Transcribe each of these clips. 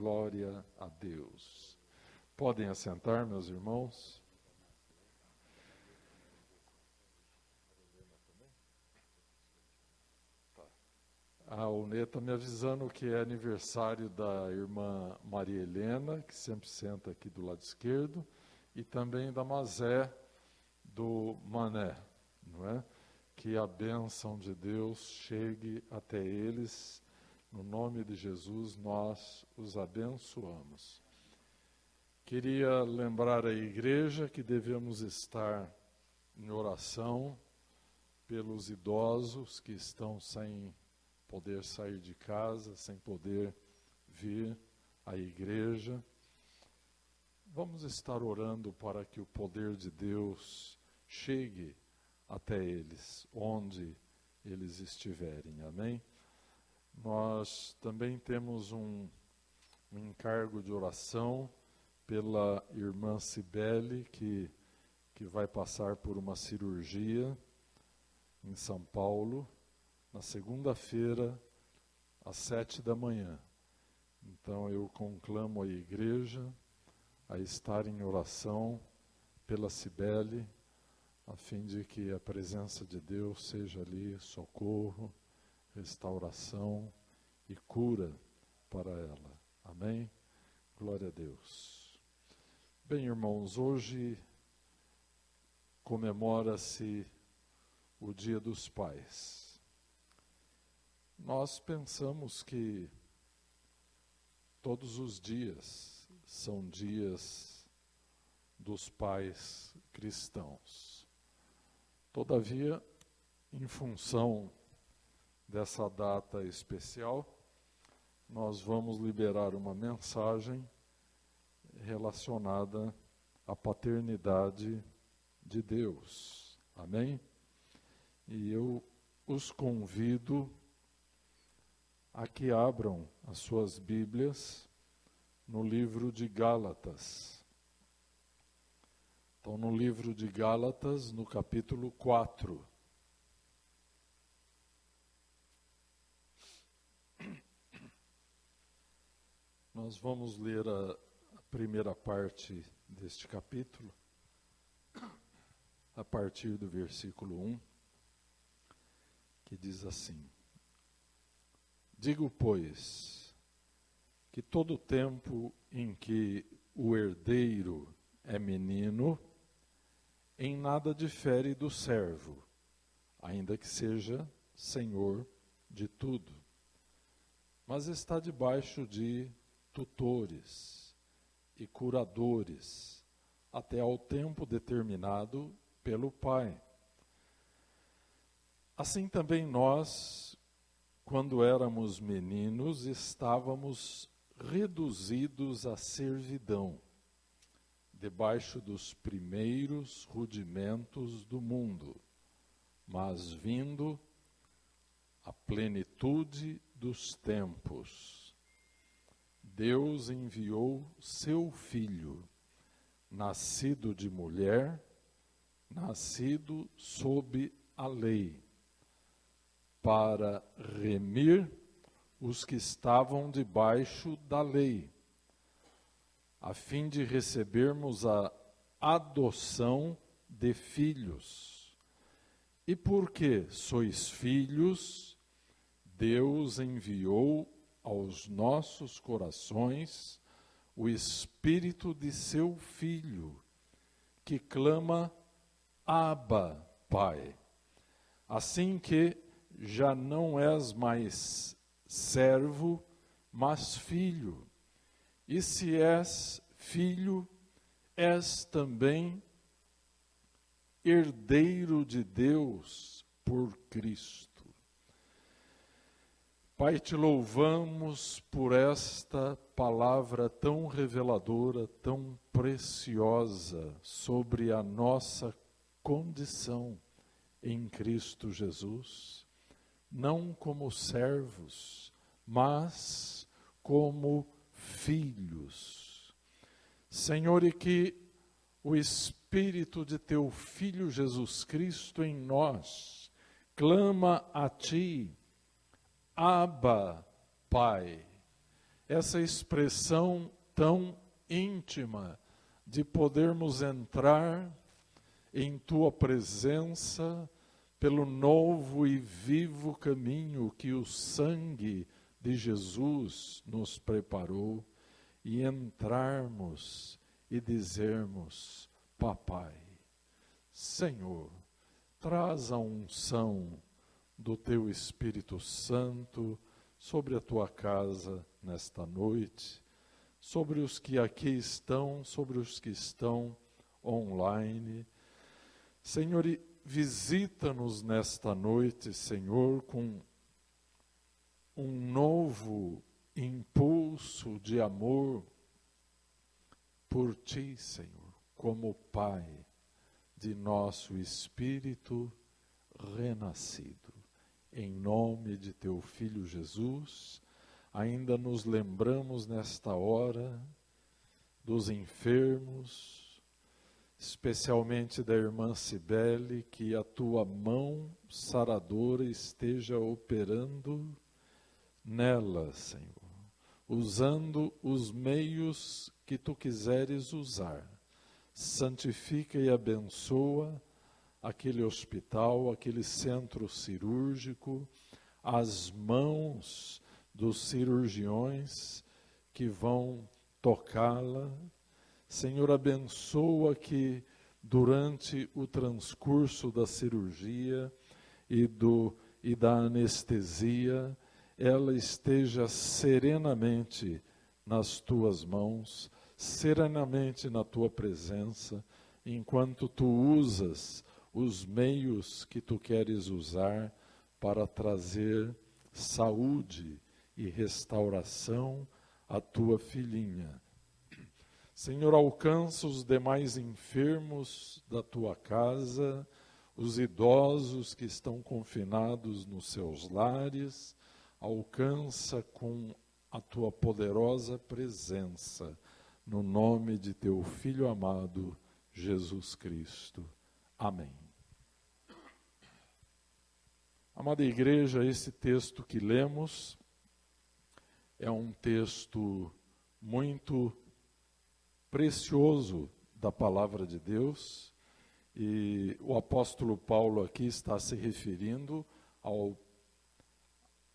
Glória a Deus. Podem assentar, meus irmãos. A Unê está me avisando que é aniversário da irmã Maria Helena, que sempre senta aqui do lado esquerdo, e também da Mazé do Mané, não é? Que a bênção de Deus chegue até eles. No nome de Jesus, nós os abençoamos. Queria lembrar a igreja que devemos estar em oração pelos idosos que estão sem poder sair de casa, sem poder vir à igreja. Vamos estar orando para que o poder de Deus chegue até eles, onde eles estiverem. Amém? Nós também temos um encargo de oração pela irmã Cibele, que vai passar por uma cirurgia em São Paulo, na segunda-feira, às 7h. Então eu conclamo a igreja a estar em oração pela Cibele, a fim de que a presença de Deus seja ali socorro, restauração e cura para ela. Amém? Glória a Deus. Bem, irmãos, hoje comemora-se o Dia dos Pais. Nós pensamos que todos os dias são dias dos pais cristãos. Todavia, em função dessa data especial, nós vamos liberar uma mensagem relacionada à paternidade de Deus. Amém? E eu os convido a que abram as suas Bíblias no livro de Gálatas. Então, no livro de Gálatas, no capítulo 4. Nós vamos ler a primeira parte deste capítulo, a partir do versículo 1, que diz assim: Digo, pois, que todo tempo em que o herdeiro é menino, em nada difere do servo, ainda que seja senhor de tudo, mas está debaixo de tutores e curadores, até ao tempo determinado pelo Pai. Assim também nós, quando éramos meninos, estávamos reduzidos à servidão, debaixo dos primeiros rudimentos do mundo, mas vindo a plenitude dos tempos, Deus enviou seu Filho, nascido de mulher, nascido sob a lei, para remir os que estavam debaixo da lei, a fim de recebermos a adoção de filhos. E porque sois filhos, Deus enviou aos nossos corações o Espírito de seu Filho, que clama, Abba, Pai. Assim que já não és mais servo, mas filho. E se és filho, és também herdeiro de Deus por Cristo. Pai, te louvamos por esta palavra tão reveladora, tão preciosa sobre a nossa condição em Cristo Jesus, não como servos, mas como filhos. Senhor, e que o Espírito de teu Filho Jesus Cristo em nós clama a ti, Abba, Pai. essa expressão tão íntima de podermos entrar em Tua presença pelo novo e vivo caminho que o sangue de Jesus nos preparou e entrarmos e dizermos: Papai, Senhor, traz a unção do Teu Espírito Santo sobre a Tua casa nesta noite, sobre os que aqui estão, sobre os que estão online. Senhor, visita-nos nesta noite, Senhor, com um novo impulso de amor por Ti, Senhor, como Pai de nosso espírito renascido. Em nome de Teu Filho Jesus, ainda nos lembramos nesta hora dos enfermos, especialmente da irmã Cibele, que a Tua mão saradora esteja operando nela, Senhor, usando os meios que Tu quiseres usar. Santifica e abençoa aquele hospital, aquele centro cirúrgico, as mãos dos cirurgiões que vão tocá-la. Senhor, abençoa que durante o transcurso da cirurgia e da anestesia, ela esteja serenamente nas Tuas mãos, serenamente na Tua presença, enquanto Tu usas os meios que Tu queres usar para trazer saúde e restauração à Tua filhinha. Senhor, alcança os demais enfermos da Tua casa, os idosos que estão confinados nos seus lares, alcança com a Tua poderosa presença, no nome de Teu Filho amado, Jesus Cristo. Amém. Amada igreja, esse texto que lemos é um texto muito precioso da palavra de Deus, e o apóstolo Paulo aqui está se referindo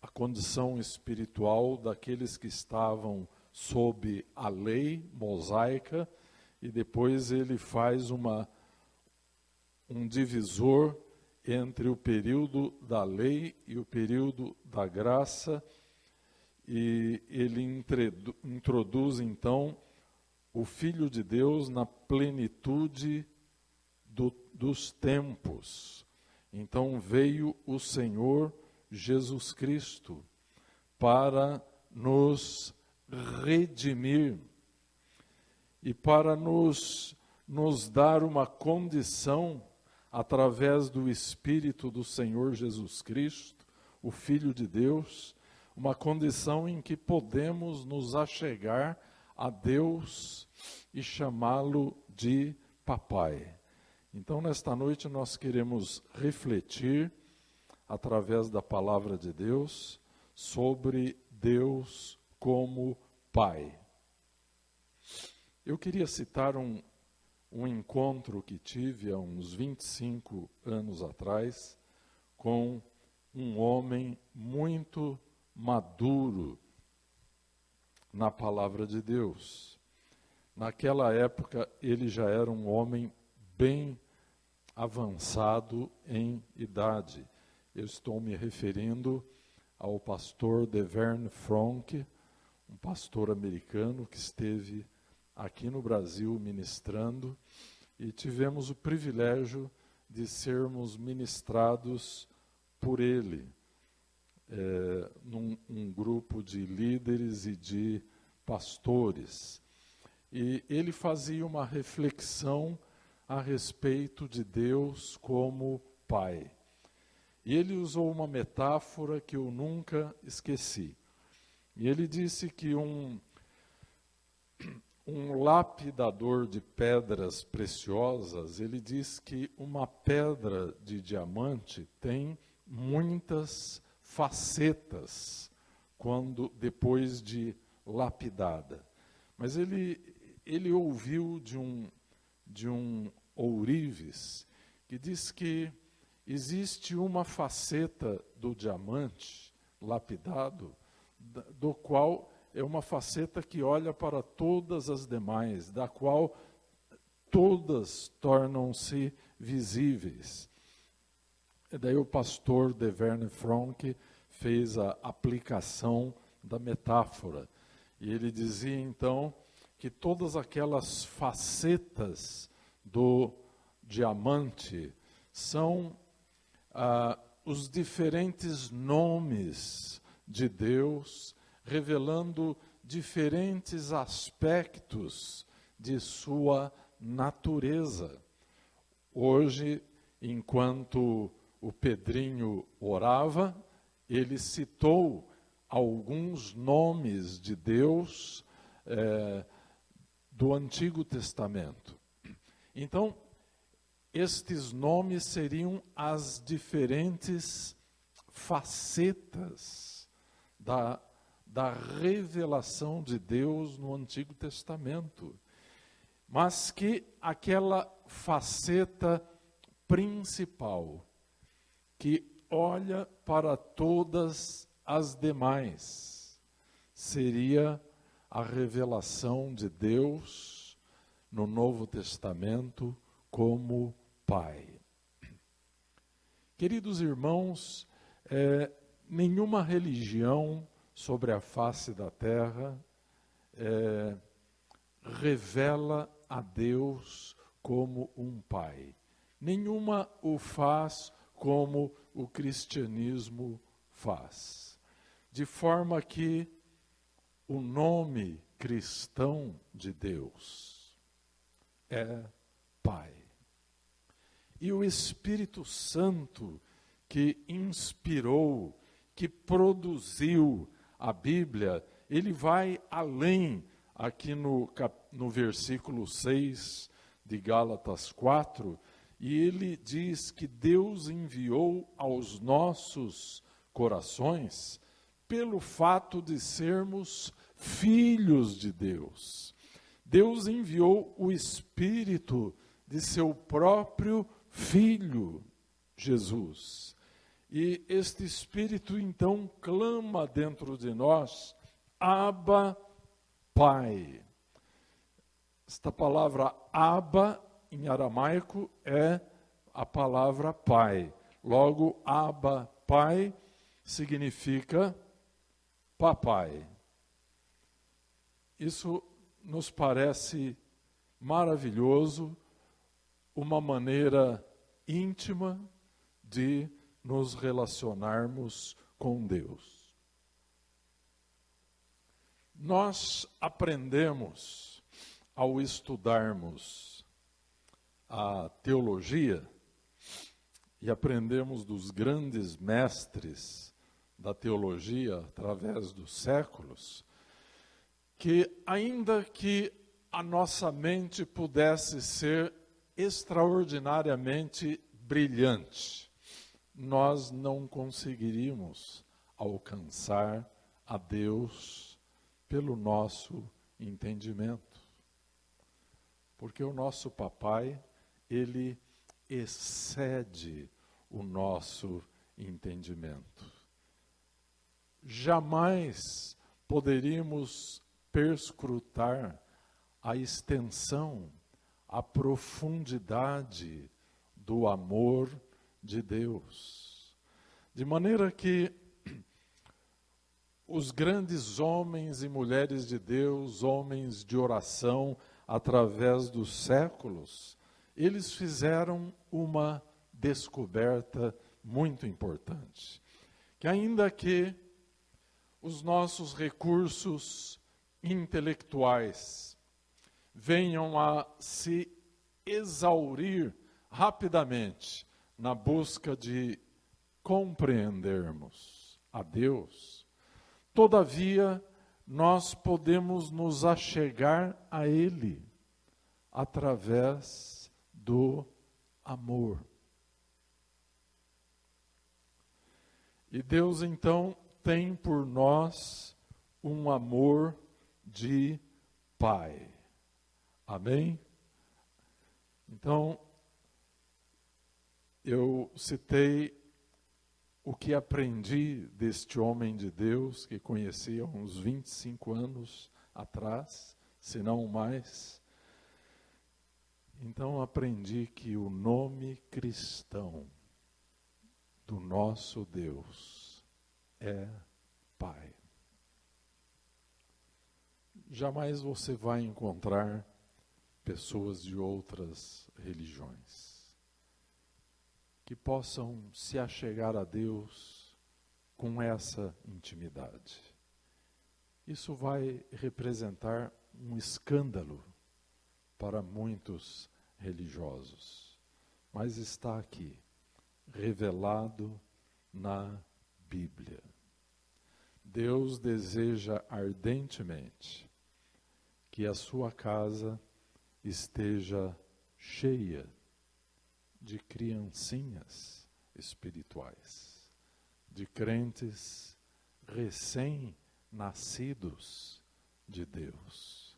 à condição espiritual daqueles que estavam sob a lei mosaica, e depois ele faz um divisor entre o período da lei e o período da graça, e ele introduz então o Filho de Deus na plenitude dos tempos. Então veio o Senhor Jesus Cristo para nos redimir e para nos dar uma condição através do Espírito do Senhor Jesus Cristo, o Filho de Deus, uma condição em que podemos nos achegar a Deus e chamá-lo de Papai. Então, nesta noite, nós queremos refletir, através da palavra de Deus, sobre Deus como Pai. Eu queria citar um encontro que tive há uns 25 anos atrás com um homem muito maduro na palavra de Deus. Naquela época, ele já era um homem bem avançado em idade. Eu estou me referindo ao pastor Devern Fronk, um pastor americano que esteve aqui no Brasil ministrando, e tivemos o privilégio de sermos ministrados por ele, num grupo de líderes e de pastores. E ele fazia uma reflexão a respeito de Deus como Pai. E ele usou uma metáfora que eu nunca esqueci. E ele disse que um lapidador de pedras preciosas, ele diz que uma pedra de diamante tem muitas facetas depois de lapidada. Mas ele ouviu de um ourives que diz que existe uma faceta do diamante lapidado, do qual é uma faceta que olha para todas as demais, da qual todas tornam-se visíveis. E daí o pastor de Verne Franck fez a aplicação da metáfora. E ele dizia, então, que todas aquelas facetas do diamante são os diferentes nomes de Deus, revelando diferentes aspectos de sua natureza. Hoje, enquanto o Pedrinho orava, ele citou alguns nomes de Deus do Antigo Testamento. Então, estes nomes seriam as diferentes facetas da revelação de Deus no Antigo Testamento. Mas que aquela faceta principal, que olha para todas as demais, seria a revelação de Deus no Novo Testamento como Pai. Queridos irmãos, nenhuma religião sobre a face da terra revela a Deus como um Pai. Nenhuma o faz como o cristianismo faz. De forma que o nome cristão de Deus é Pai. E o Espírito Santo que inspirou, que produziu a Bíblia, ele vai além, aqui no versículo 6 de Gálatas 4, e ele diz que Deus enviou aos nossos corações pelo fato de sermos filhos de Deus. Deus enviou o Espírito de seu próprio Filho, Jesus. E este Espírito, então, clama dentro de nós, Abba, Pai. Esta palavra Abba, em aramaico, é a palavra Pai. Logo, Abba, Pai, significa papai. Isso nos parece maravilhoso, uma maneira íntima de nos relacionarmos com Deus. Nós aprendemos, ao estudarmos a teologia, e aprendemos dos grandes mestres da teologia através dos séculos, que ainda que a nossa mente pudesse ser extraordinariamente brilhante, nós não conseguiríamos alcançar a Deus pelo nosso entendimento. Porque o nosso papai, ele excede o nosso entendimento. Jamais poderíamos perscrutar a extensão, a profundidade do amor de Deus. De maneira que os grandes homens e mulheres de Deus, homens de oração, através dos séculos, eles fizeram uma descoberta muito importante. Que ainda que os nossos recursos intelectuais venham a se exaurir rapidamente na busca de compreendermos a Deus, todavia nós podemos nos achegar a Ele através do amor. E Deus então tem por nós um amor de Pai. Amém? Então, eu citei o que aprendi deste homem de Deus, que conheci há uns 25 anos atrás, se não mais. Então aprendi que o nome cristão do nosso Deus é Pai. Jamais você vai encontrar pessoas de outras religiões que possam se achegar a Deus com essa intimidade. Isso vai representar um escândalo para muitos religiosos, mas está aqui, revelado na Bíblia. Deus deseja ardentemente que a sua casa esteja cheia de criancinhas espirituais, de crentes recém-nascidos de Deus,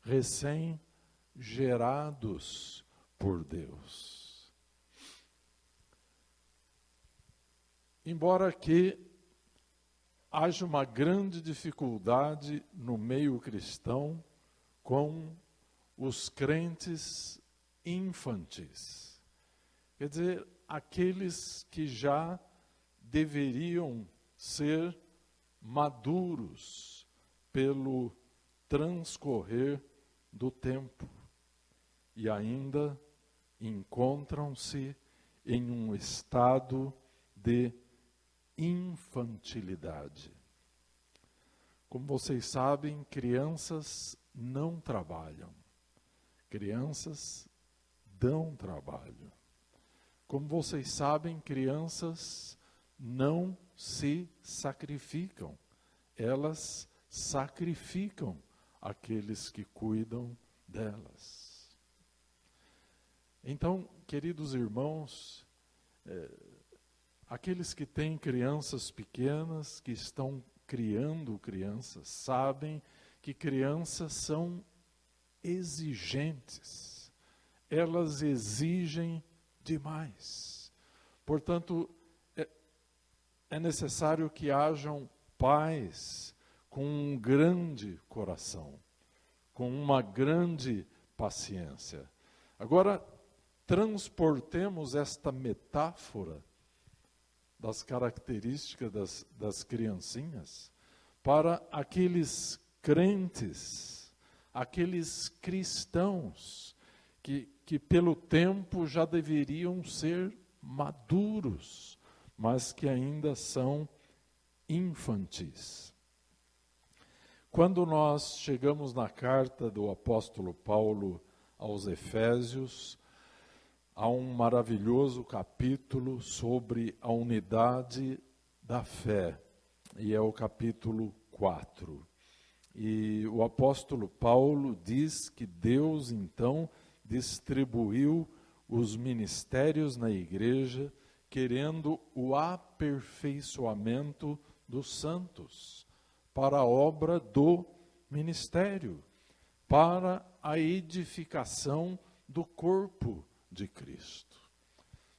recém-gerados por Deus. Embora que haja uma grande dificuldade no meio cristão com os crentes infantis. Quer dizer, aqueles que já deveriam ser maduros pelo transcorrer do tempo e ainda encontram-se em um estado de infantilidade. Como vocês sabem, crianças não trabalham. Crianças dão trabalho. Como vocês sabem, crianças não se sacrificam. Elas sacrificam aqueles que cuidam delas. Então, queridos irmãos, aqueles que têm crianças pequenas, que estão criando crianças, sabem que crianças são exigentes. Elas exigem demais. Portanto, é necessário que hajam pais com um grande coração, com uma grande paciência. Agora, transportemos esta metáfora das características das criancinhas para aqueles crentes, aqueles cristãos que pelo tempo já deveriam ser maduros, mas que ainda são infantis. Quando nós chegamos na carta do apóstolo Paulo aos Efésios, há um maravilhoso capítulo sobre a unidade da fé, e é o capítulo 4. E o apóstolo Paulo diz que Deus, então, distribuiu os ministérios na igreja, querendo o aperfeiçoamento dos santos, para a obra do ministério, para a edificação do corpo de Cristo.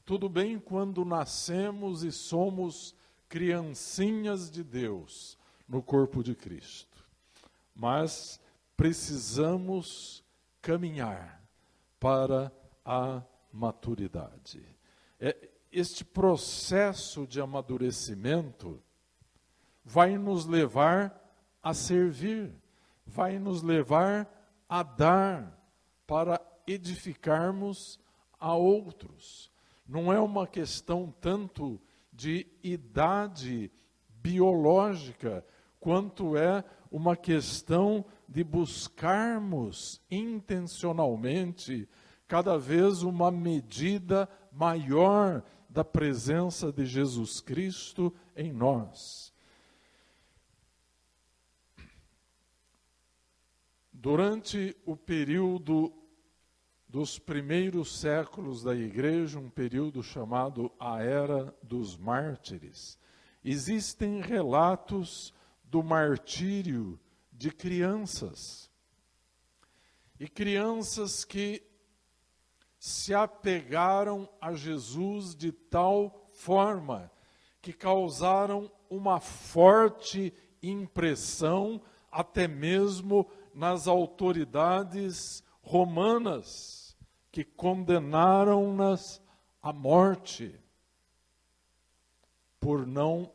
Tudo bem quando nascemos e somos criancinhas de Deus no corpo de Cristo, mas precisamos caminhar para a maturidade. Este processo de amadurecimento vai nos levar a servir, vai nos levar a dar para edificarmos a outros. Não é uma questão tanto de idade biológica, quanto é uma questão de buscarmos intencionalmente cada vez uma medida maior da presença de Jesus Cristo em nós. Durante o período dos primeiros séculos da igreja, um período chamado a Era dos Mártires, existem relatos do martírio de crianças. E crianças que se apegaram a Jesus de tal forma que causaram uma forte impressão até mesmo nas autoridades romanas, que condenaram-nas à morte por não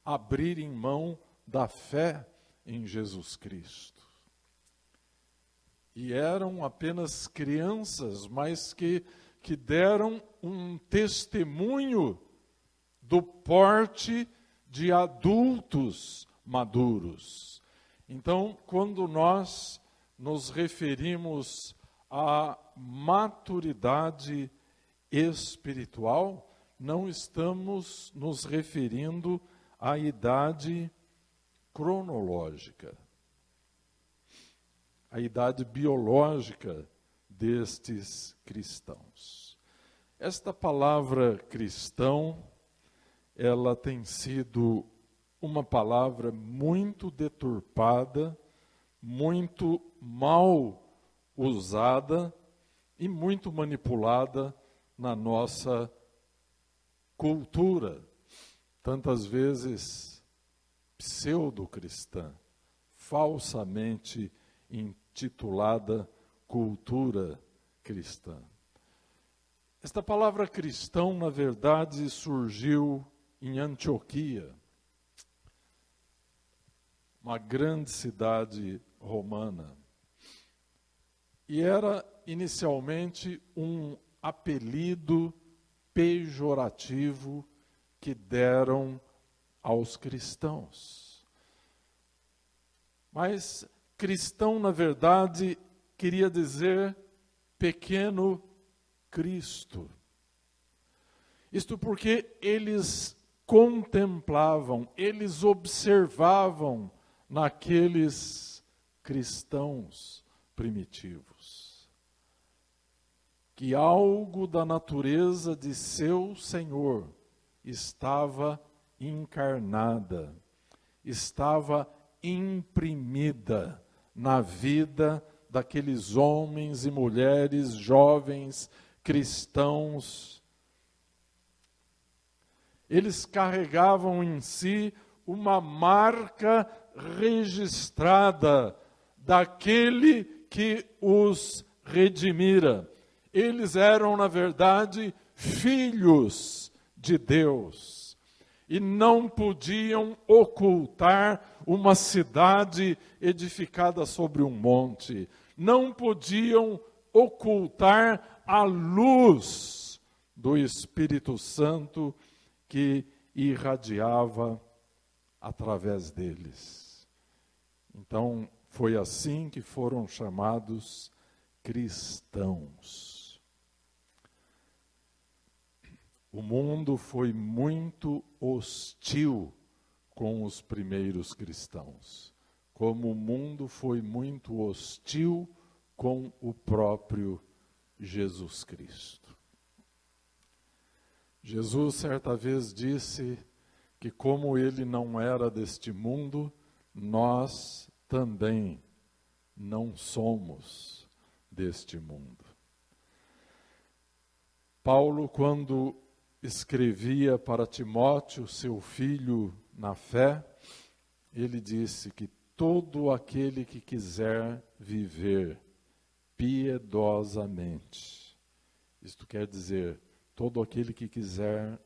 abrirem mão da fé em Jesus Cristo. E eram apenas crianças, mas que deram um testemunho do porte de adultos maduros. Então, quando nós nos referimos à maturidade espiritual, não estamos nos referindo à idade cronológica, a idade biológica destes cristãos. Esta palavra cristão, ela tem sido uma palavra muito deturpada, muito mal usada e muito manipulada na nossa cultura, tantas vezes pseudo-cristã, falsamente intitulada cultura cristã. Esta palavra cristão, na verdade, surgiu em Antioquia, uma grande cidade romana. E era inicialmente um apelido pejorativo que deram aos cristãos. Mas cristão, na verdade, queria dizer pequeno Cristo. Isto porque eles contemplavam, eles observavam naqueles cristãos primitivos que algo da natureza de seu Senhor estava encarnada, estava imprimida na vida daqueles homens e mulheres, jovens cristãos. Eles carregavam em si uma marca registrada daquele que os redimira. Eles eram, na verdade, filhos de Deus e não podiam ocultar uma cidade edificada sobre um monte, não podiam ocultar a luz do Espírito Santo que irradiava através deles. Então, foi assim que foram chamados cristãos. O mundo foi muito hostil com os primeiros cristãos, como o mundo foi muito hostil com o próprio Jesus Cristo. Jesus certa vez disse que como ele não era deste mundo, nós também não somos deste mundo. Paulo, quando escrevia para Timóteo, seu filho na fé, ele disse que todo aquele que quiser viver piedosamente, isto quer dizer, todo aquele que quiser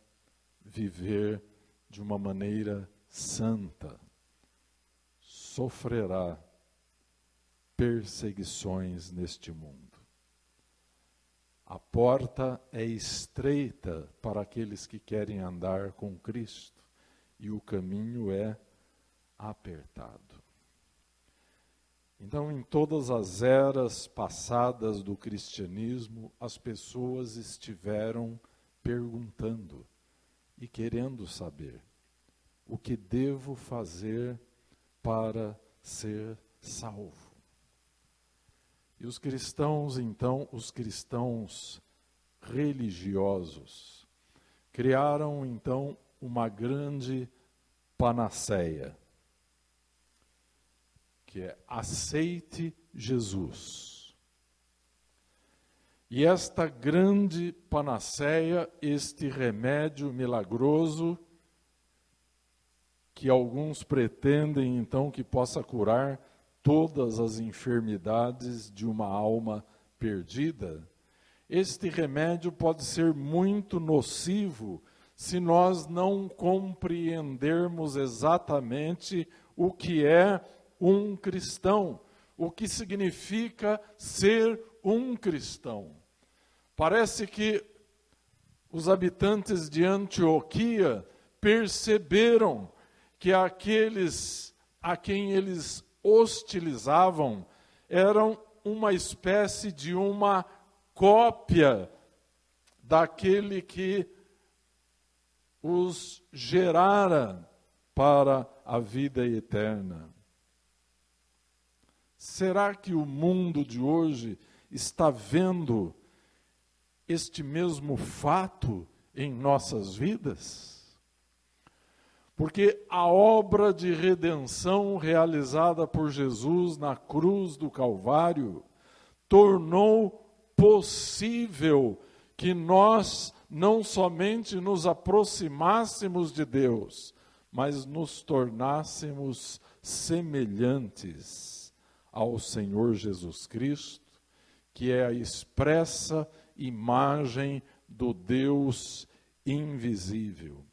viver de uma maneira santa, sofrerá perseguições neste mundo. A porta é estreita para aqueles que querem andar com Cristo, e o caminho é apertado. Então, em todas as eras passadas do cristianismo, as pessoas estiveram perguntando e querendo saber: o que devo fazer para ser salvo? E os cristãos, então, os cristãos religiosos, criaram, então, uma grande panaceia, que é: aceite Jesus. E esta grande panaceia, este remédio milagroso, que alguns pretendem então que possa curar todas as enfermidades de uma alma perdida, este remédio pode ser muito nocivo se nós não compreendermos exatamente o que é um cristão, o que significa ser um cristão. Parece que os habitantes de Antioquia perceberam que aqueles a quem eles hostilizavam eram uma espécie de uma cópia daquele que os gerara para a vida eterna. Será que o mundo de hoje está vendo este mesmo fato em nossas vidas? Porque a obra de redenção realizada por Jesus na cruz do Calvário tornou possível que nós não somente nos aproximássemos de Deus, mas nos tornássemos semelhantes ao Senhor Jesus Cristo, que é a expressa imagem do Deus invisível.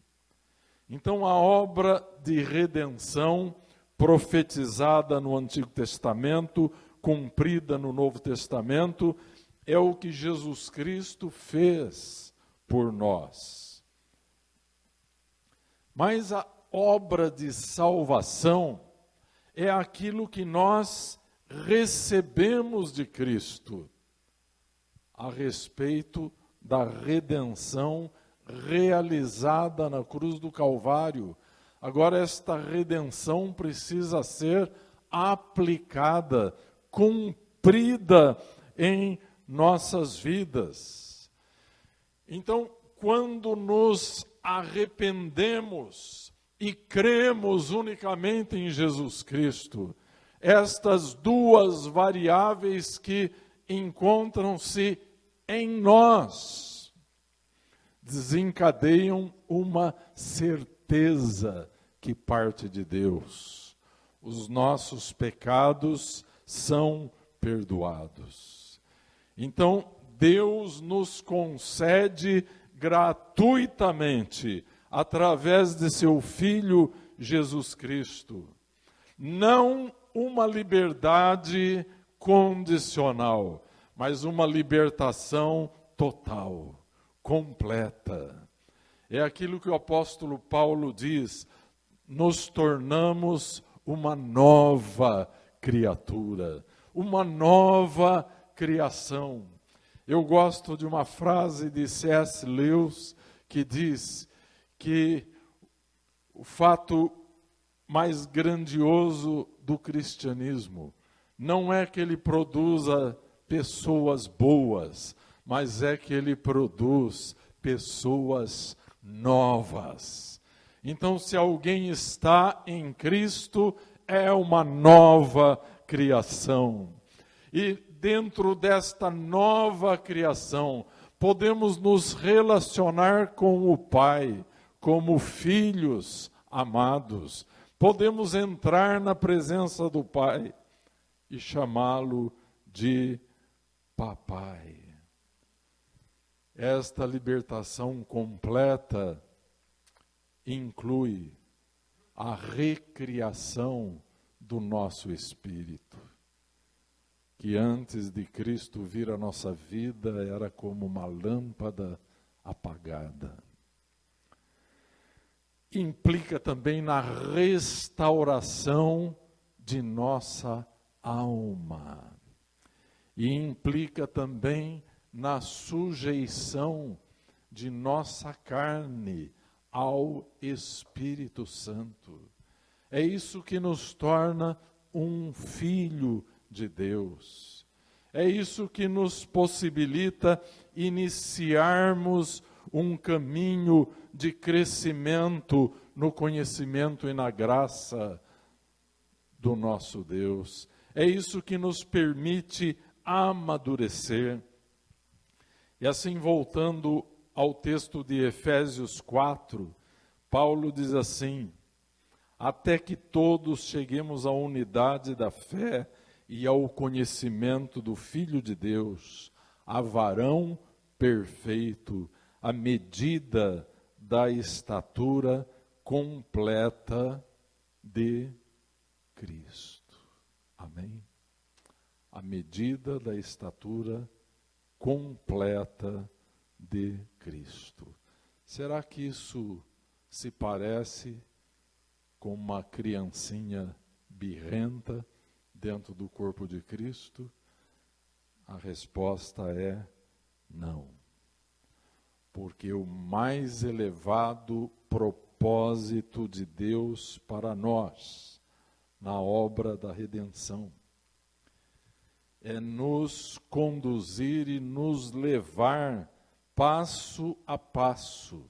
Então, a obra de redenção profetizada no Antigo Testamento, cumprida no Novo Testamento, é o que Jesus Cristo fez por nós. Mas a obra de salvação é aquilo que nós recebemos de Cristo a respeito da redenção realizada na cruz do Calvário. Agora, esta redenção precisa ser aplicada, cumprida em nossas vidas. Então, quando nos arrependemos e cremos unicamente em Jesus Cristo, estas duas variáveis que encontram-se em nós desencadeiam uma certeza que parte de Deus. Os nossos pecados são perdoados. Então, Deus nos concede gratuitamente, através de seu Filho Jesus Cristo, não uma liberdade condicional, mas uma libertação total, completa. É aquilo que o apóstolo Paulo diz: nos tornamos uma nova criatura, uma nova criação. Eu gosto de uma frase de C.S. Lewis que diz que o fato mais grandioso do cristianismo não é que ele produza pessoas boas, mas é que ele produz pessoas novas. Então, se alguém está em Cristo, é uma nova criação. E dentro desta nova criação, podemos nos relacionar com o Pai, como filhos amados. Podemos entrar na presença do Pai e chamá-lo de Papai. Esta libertação completa inclui a recriação do nosso espírito, que antes de Cristo vir à nossa vida era como uma lâmpada apagada. Implica também na restauração de nossa alma. E implica também na sujeição de nossa carne ao Espírito Santo. É isso que nos torna um filho de Deus. É isso que nos possibilita iniciarmos um caminho de crescimento no conhecimento e na graça do nosso Deus. É isso que nos permite amadurecer. E assim, voltando ao texto de Efésios 4, Paulo diz assim: até que todos cheguemos à unidade da fé e ao conhecimento do Filho de Deus, a varão perfeito, à medida da estatura completa de Cristo. Amém? À medida da estatura completa de Cristo. Será que isso se parece com uma criancinha birrenta dentro do corpo de Cristo? A resposta é não. Porque o mais elevado propósito de Deus para nós, na obra da redenção, é nos conduzir e nos levar passo a passo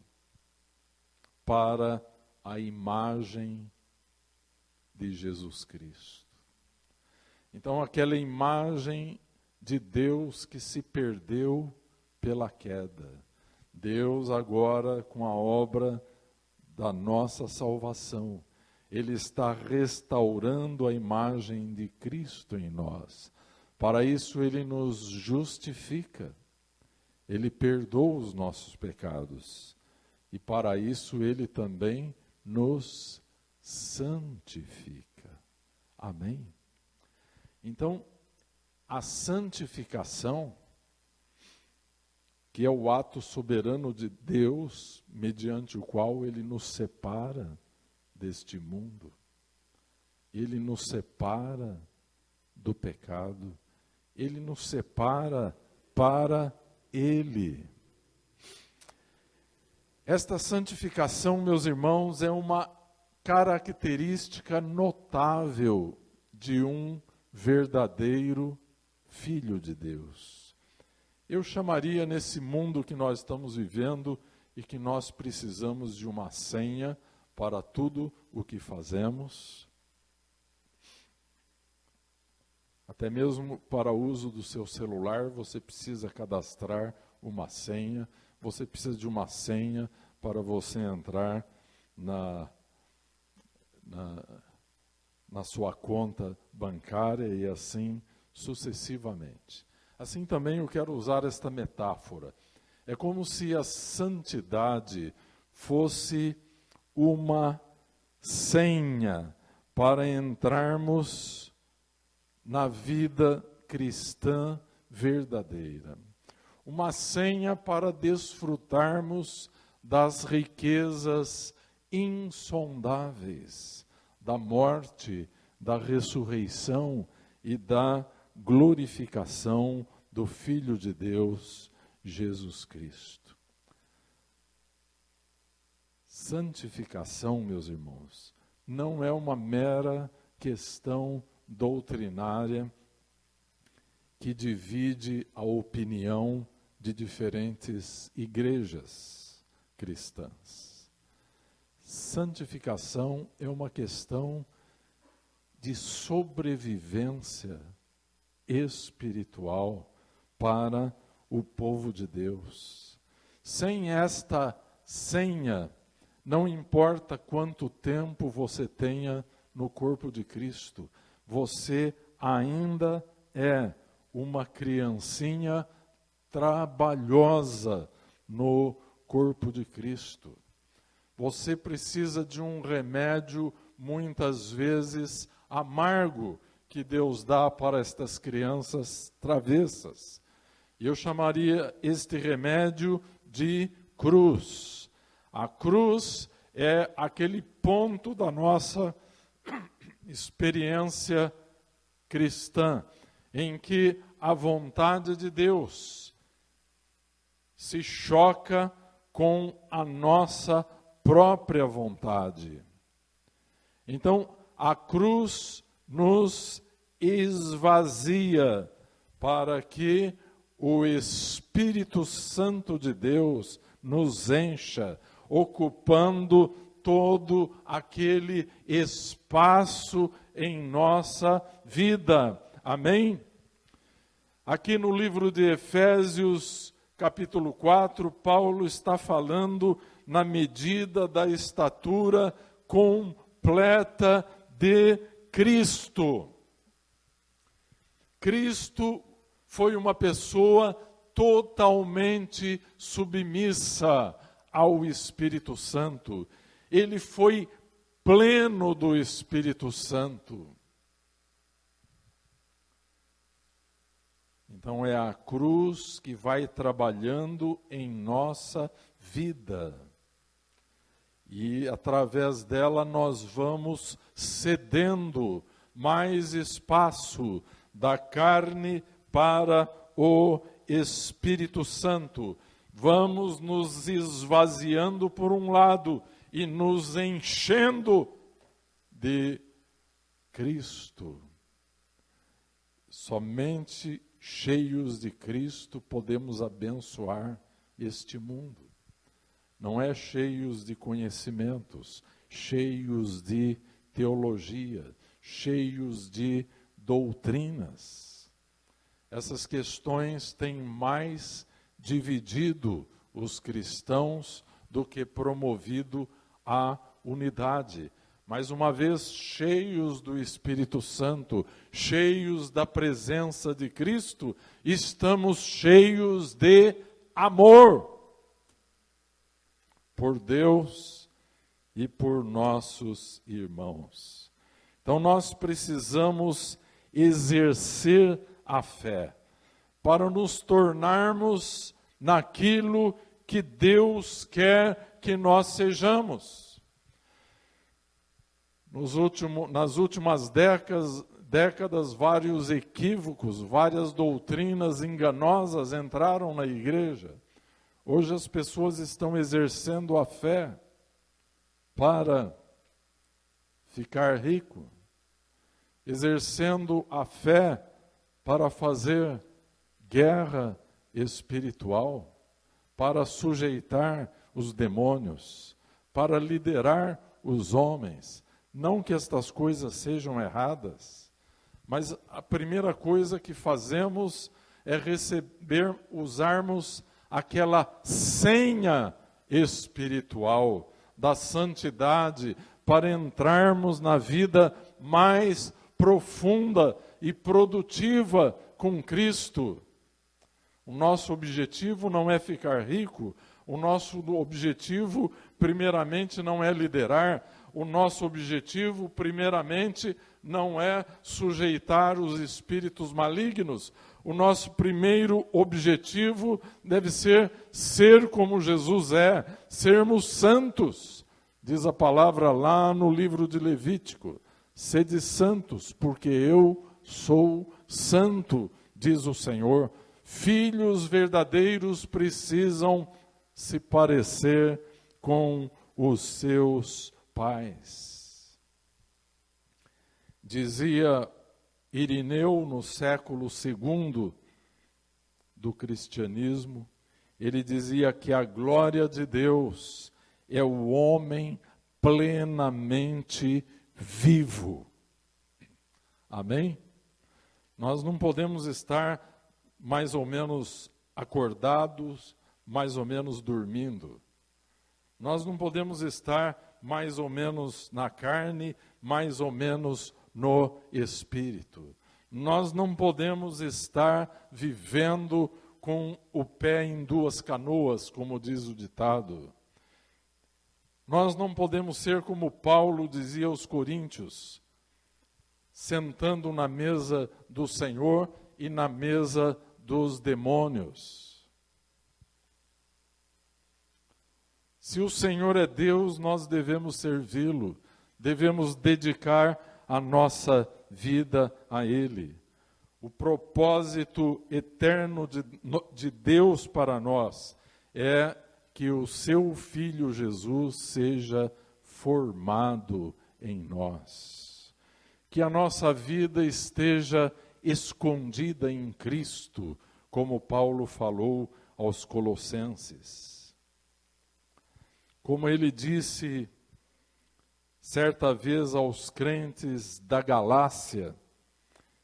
para a imagem de Jesus Cristo. Então, aquela imagem de Deus que se perdeu pela queda. Deus agora, com a obra da nossa salvação, Ele está restaurando a imagem de Cristo em nós. Para isso, Ele nos justifica. Ele perdoa os nossos pecados. E para isso, Ele também nos santifica. Amém? Então, a santificação, que é o ato soberano de Deus, mediante o qual Ele nos separa deste mundo, Ele nos separa do pecado, Ele nos separa para Ele. Esta santificação, meus irmãos, é uma característica notável de um verdadeiro Filho de Deus. Eu chamaria, nesse mundo que nós estamos vivendo e que nós precisamos de uma senha para tudo o que fazemos, até mesmo para o uso do seu celular, você precisa cadastrar uma senha, você precisa de uma senha para você entrar na sua conta bancária e assim sucessivamente. Assim também eu quero usar esta metáfora. É como se a santidade fosse uma senha para entrarmos na vida cristã verdadeira. Uma senha para desfrutarmos das riquezas insondáveis da morte, da ressurreição e da glorificação do Filho de Deus, Jesus Cristo. Santificação, meus irmãos, não é uma mera questão doutrinária que divide a opinião de diferentes igrejas cristãs. Santificação é uma questão de sobrevivência espiritual para o povo de Deus. Sem esta senha, não importa quanto tempo você tenha no corpo de Cristo, você ainda é uma criancinha trabalhosa no corpo de Cristo. Você precisa de um remédio, muitas vezes amargo, que Deus dá para estas crianças travessas. E eu chamaria este remédio de cruz. A cruz é aquele ponto da nossa experiência cristã, em que a vontade de Deus se choca com a nossa própria vontade. Então, a cruz nos esvazia para que o Espírito Santo de Deus nos encha, ocupando todo aquele espaço em nossa vida. Amém? Aqui no livro de Efésios, capítulo 4, Paulo está falando na medida da estatura completa de Cristo. Cristo foi uma pessoa totalmente submissa ao Espírito Santo. Ele foi pleno do Espírito Santo. Então é a cruz que vai trabalhando em nossa vida. E através dela nós vamos cedendo mais espaço da carne para o Espírito Santo. Vamos nos esvaziando por um lado e nos enchendo de Cristo. Somente cheios de Cristo podemos abençoar este mundo. Não é cheios de conhecimentos, cheios de teologia, cheios de doutrinas. Essas questões têm mais dividido os cristãos do que promovido a unidade. Mais uma vez, cheios do Espírito Santo, cheios da presença de Cristo, estamos cheios de amor por Deus e por nossos irmãos. Então nós precisamos exercer a fé para nos tornarmos naquilo que Deus quer que nós sejamos. Nas últimas décadas, vários equívocos, várias doutrinas enganosas entraram na igreja. Hoje as pessoas estão exercendo a fé para ficar rico, exercendo a fé para fazer guerra espiritual, para sujeitar os demônios, para liderar os homens. Não que estas coisas sejam erradas, mas a primeira coisa que fazemos é usarmos aquela senha espiritual da santidade para entrarmos na vida mais profunda e produtiva com Cristo. O nosso objetivo não é ficar rico, o nosso objetivo primeiramente não é liderar, o nosso objetivo primeiramente não é sujeitar os espíritos malignos. O nosso primeiro objetivo deve ser como Jesus é, sermos santos. Diz a palavra lá no livro de Levítico, sede santos, porque eu sou santo, diz o Senhor. Filhos verdadeiros precisam se parecer com os seus pais. Dizia Irineu, no século II do cristianismo, ele dizia que a glória de Deus é o homem plenamente vivo. Amém? Nós não podemos estar mais ou menos acordados, mais ou menos dormindo. Nós não podemos estar mais ou menos na carne, mais ou menos no espírito. Nós não podemos estar vivendo com o pé em duas canoas, como diz o ditado. Nós não podemos ser como Paulo dizia aos Coríntios, sentando na mesa do Senhor e na mesa dos demônios. Se o Senhor é Deus, nós devemos servi-lo, devemos dedicar a nossa vida a Ele. O propósito eterno de Deus para nós é que o seu Filho Jesus seja formado em nós. Que a nossa vida esteja escondida em Cristo, como Paulo falou aos Colossenses. Como ele disse certa vez aos crentes da Galácia,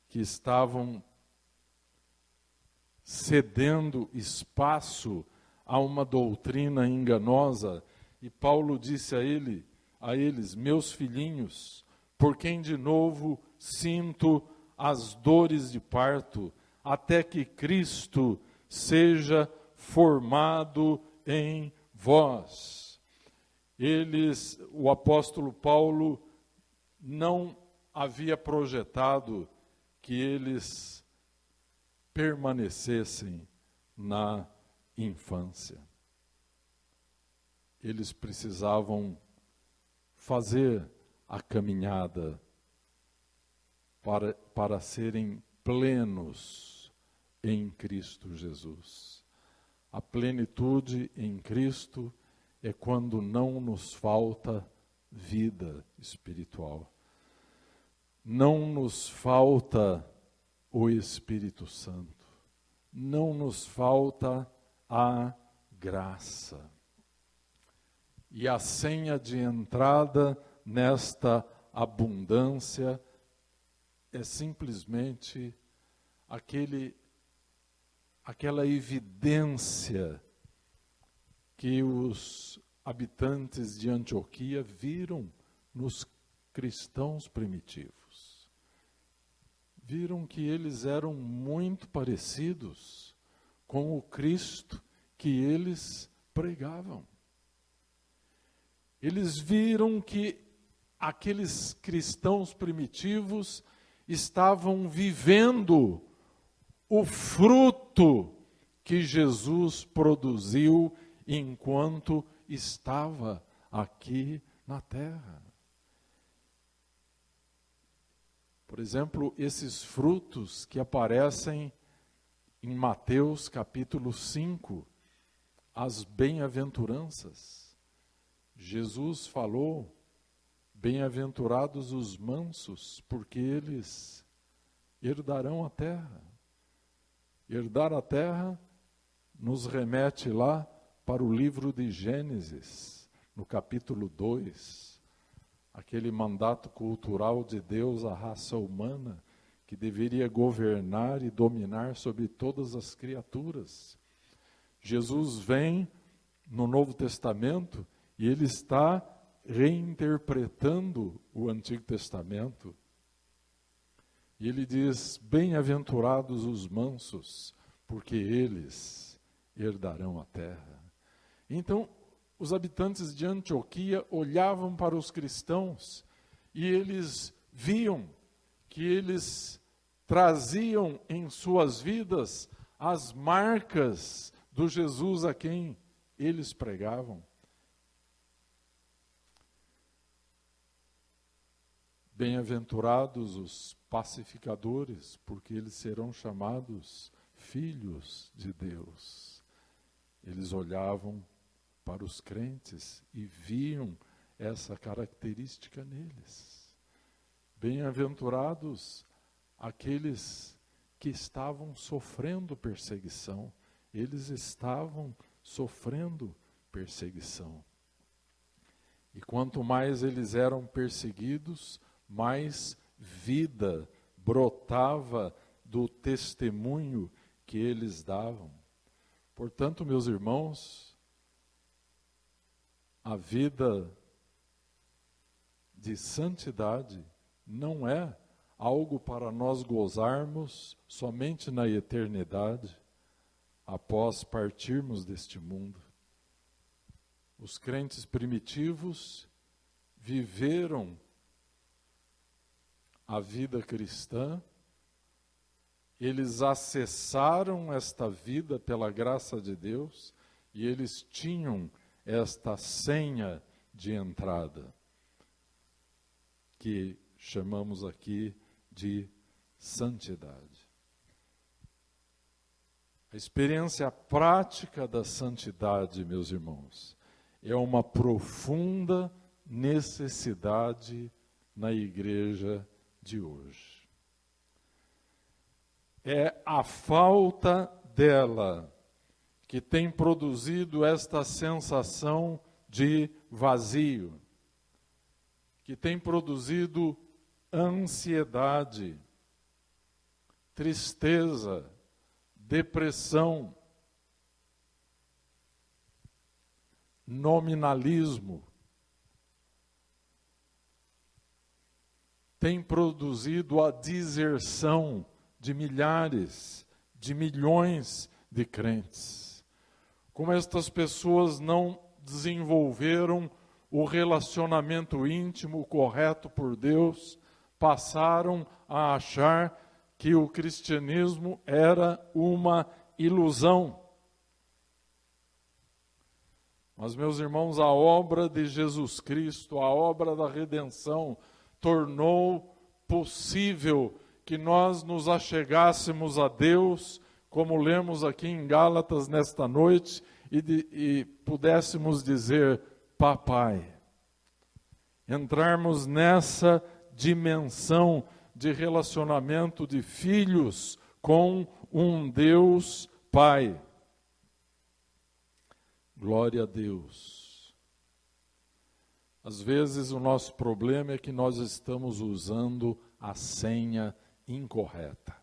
que estavam cedendo espaço a uma doutrina enganosa, e Paulo disse a eles, meus filhinhos, por quem de novo sinto as dores de parto, até que Cristo seja formado em vós. O apóstolo Paulo não havia projetado que eles permanecessem na infância. Eles precisavam fazer a caminhada para serem plenos em Cristo Jesus. A plenitude em Cristo é quando não nos falta vida espiritual. Não nos falta o Espírito Santo. Não nos falta a graça. E a senha de entrada nesta abundância é simplesmente aquela evidência que os habitantes de Antioquia viram nos cristãos primitivos. Viram que eles eram muito parecidos com o Cristo que eles pregavam. Eles viram que aqueles cristãos primitivos estavam vivendo o fruto que Jesus produziu enquanto estava aqui na terra. Por exemplo, esses frutos que aparecem em Mateus capítulo 5, as bem-aventuranças. Jesus falou, bem-aventurados os mansos, porque eles herdarão a terra. Herdar a terra nos remete lá para o livro de Gênesis, no capítulo 2, aquele mandato cultural de Deus à raça humana, que deveria governar e dominar sobre todas as criaturas. Jesus vem no Novo Testamento e ele está reinterpretando o Antigo Testamento. E ele diz, bem-aventurados os mansos, porque eles herdarão a terra. Então, os habitantes de Antioquia olhavam para os cristãos e eles viam que eles traziam em suas vidas as marcas do Jesus a quem eles pregavam. Bem-aventurados os pacificadores, porque eles serão chamados filhos de Deus. Eles olhavam para os crentes e viam essa característica neles. Bem-aventurados aqueles que estavam sofrendo perseguição. Eles estavam sofrendo perseguição. E quanto mais eles eram perseguidos, mais vida brotava do testemunho que eles davam. Portanto, meus irmãos, a vida de santidade não é algo para nós gozarmos somente na eternidade, após partirmos deste mundo. Os crentes primitivos viveram a vida cristã, eles acessaram esta vida pela graça de Deus e eles tinham esta senha de entrada, que chamamos aqui de santidade. A experiência prática da santidade, meus irmãos, é uma profunda necessidade na igreja de hoje. É a falta dela que tem produzido esta sensação de vazio, que tem produzido ansiedade, tristeza, depressão, nominalismo, tem produzido a deserção de milhares, de milhões de crentes. Como estas pessoas não desenvolveram o relacionamento íntimo correto por Deus, passaram a achar que o cristianismo era uma ilusão. Mas, meus irmãos, a obra de Jesus Cristo, a obra da redenção, tornou possível que nós nos achegássemos a Deus, como lemos aqui em Gálatas nesta noite, e pudéssemos dizer: Papai. Entrarmos nessa dimensão de relacionamento de filhos com um Deus Pai. Glória a Deus. Às vezes o nosso problema é que nós estamos usando a senha incorreta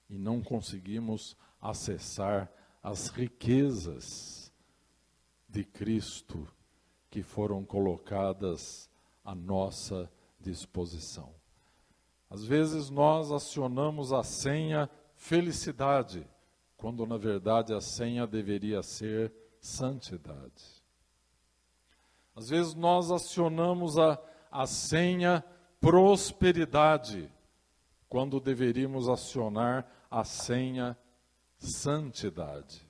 e não conseguimos acessar as riquezas de Cristo que foram colocadas à nossa disposição. Às vezes nós acionamos a senha felicidade, quando na verdade a senha deveria ser santidade. Às vezes nós acionamos a senha prosperidade, quando deveríamos acionar a senha santidade.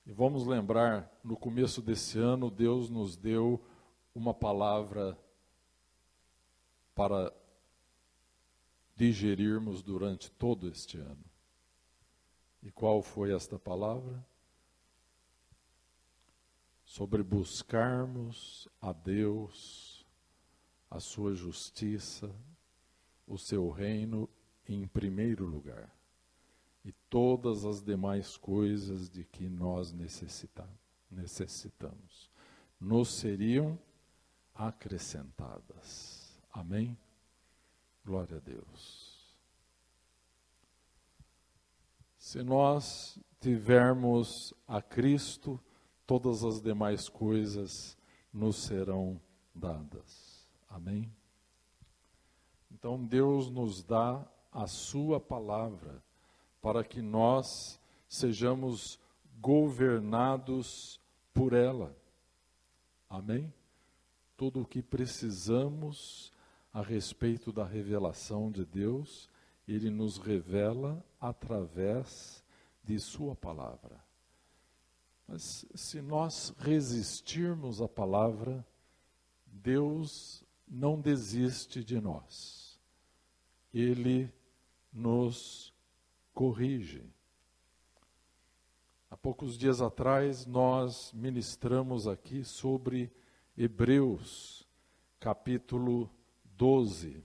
E vamos lembrar, no começo desse ano, Deus nos deu uma palavra para digerirmos durante todo este ano. E qual foi esta palavra? Sobre buscarmos a Deus, a sua justiça, o seu reino em primeiro lugar. E todas as demais coisas de que nós necessitamos nos seriam acrescentadas. Amém? Glória a Deus. Se nós tivermos a Cristo, todas as demais coisas nos serão dadas. Amém? Então Deus nos dá a sua palavra para que nós sejamos governados por ela. Amém? Tudo o que precisamos a respeito da revelação de Deus, Ele nos revela através de sua palavra. Mas se nós resistirmos à palavra, Deus não desiste de nós. Ele nos corrige. Há poucos dias atrás nós ministramos aqui sobre Hebreus, capítulo 12.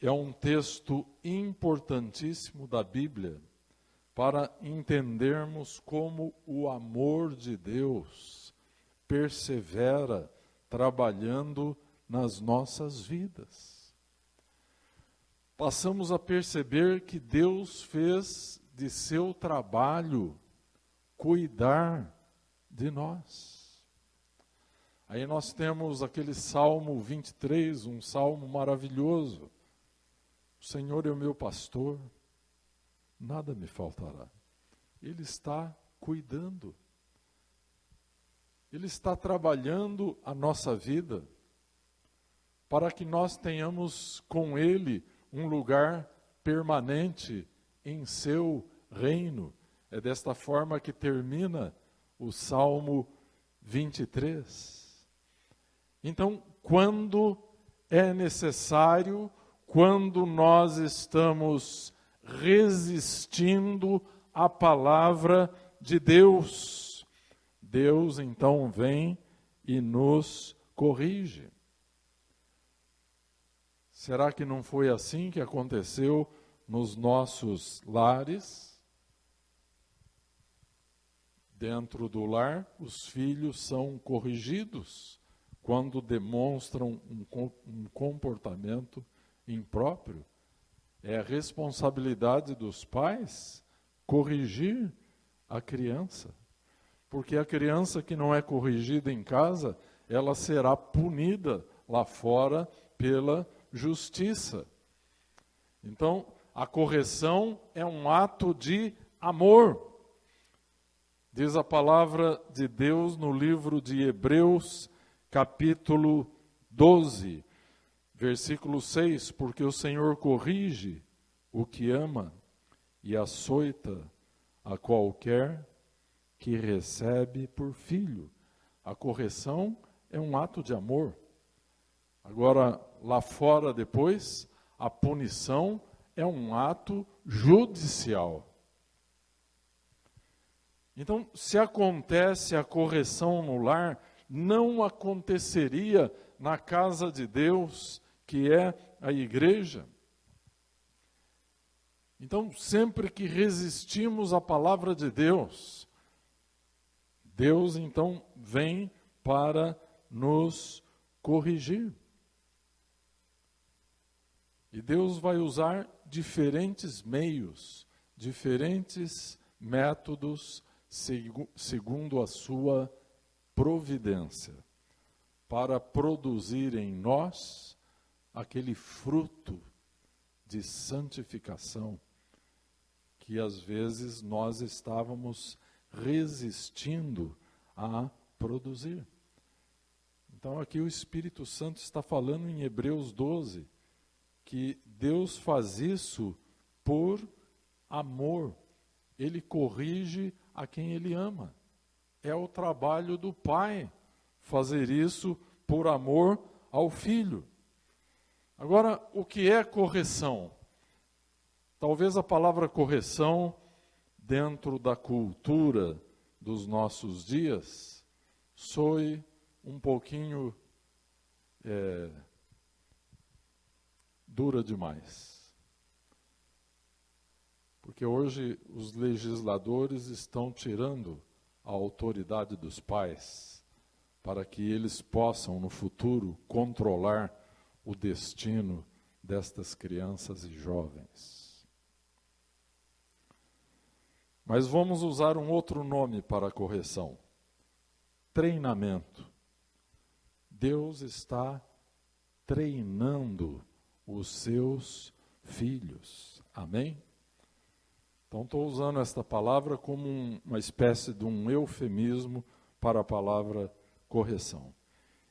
É um texto importantíssimo da Bíblia para entendermos como o amor de Deus persevera trabalhando nas nossas vidas. Passamos a perceber que Deus fez de seu trabalho cuidar de nós. Aí nós temos aquele Salmo 23, um salmo maravilhoso. O Senhor é o meu pastor, nada me faltará. Ele está cuidando. Ele está trabalhando a nossa vida para que nós tenhamos com Ele um lugar permanente em seu reino. É desta forma que termina o Salmo 23. Então, quando é necessário, quando nós estamos resistindo à palavra de Deus, Deus então vem e nos corrige. Será que não foi assim que aconteceu nos nossos lares? Dentro do lar, os filhos são corrigidos quando demonstram um comportamento impróprio. É a responsabilidade dos pais corrigir a criança. Porque a criança que não é corrigida em casa, ela será punida lá fora pela justiça. Então, a correção é um ato de amor. Diz a palavra de Deus no livro de Hebreus, capítulo 12, versículo 6, porque o Senhor corrige o que ama e açoita a qualquer que recebe por filho. A correção é um ato de amor. Agora, lá fora depois, a punição é um ato judicial. Então, se acontece a correção no lar, não aconteceria na casa de Deus, que é a igreja. Então, sempre que resistimos à palavra de Deus, Deus então vem para nos corrigir. E Deus vai usar diferentes meios, diferentes métodos, segundo a sua providência, para produzir em nós aquele fruto de santificação que às vezes nós estávamos resistindo a produzir. Então aqui o Espírito Santo está falando em Hebreus 12, que Deus faz isso por amor. Ele corrige a quem Ele ama. É o trabalho do Pai fazer isso por amor ao Filho. Agora, o que é correção? Talvez a palavra correção, dentro da cultura dos nossos dias, soe um pouquinho dura demais. Porque hoje os legisladores estão tirando a autoridade dos pais para que eles possam, no futuro, controlar o destino destas crianças e jovens. Mas vamos usar um outro nome para a correção: treinamento. Deus está treinando os seus filhos. Amém? Então, estou usando esta palavra como uma espécie de um eufemismo para a palavra correção.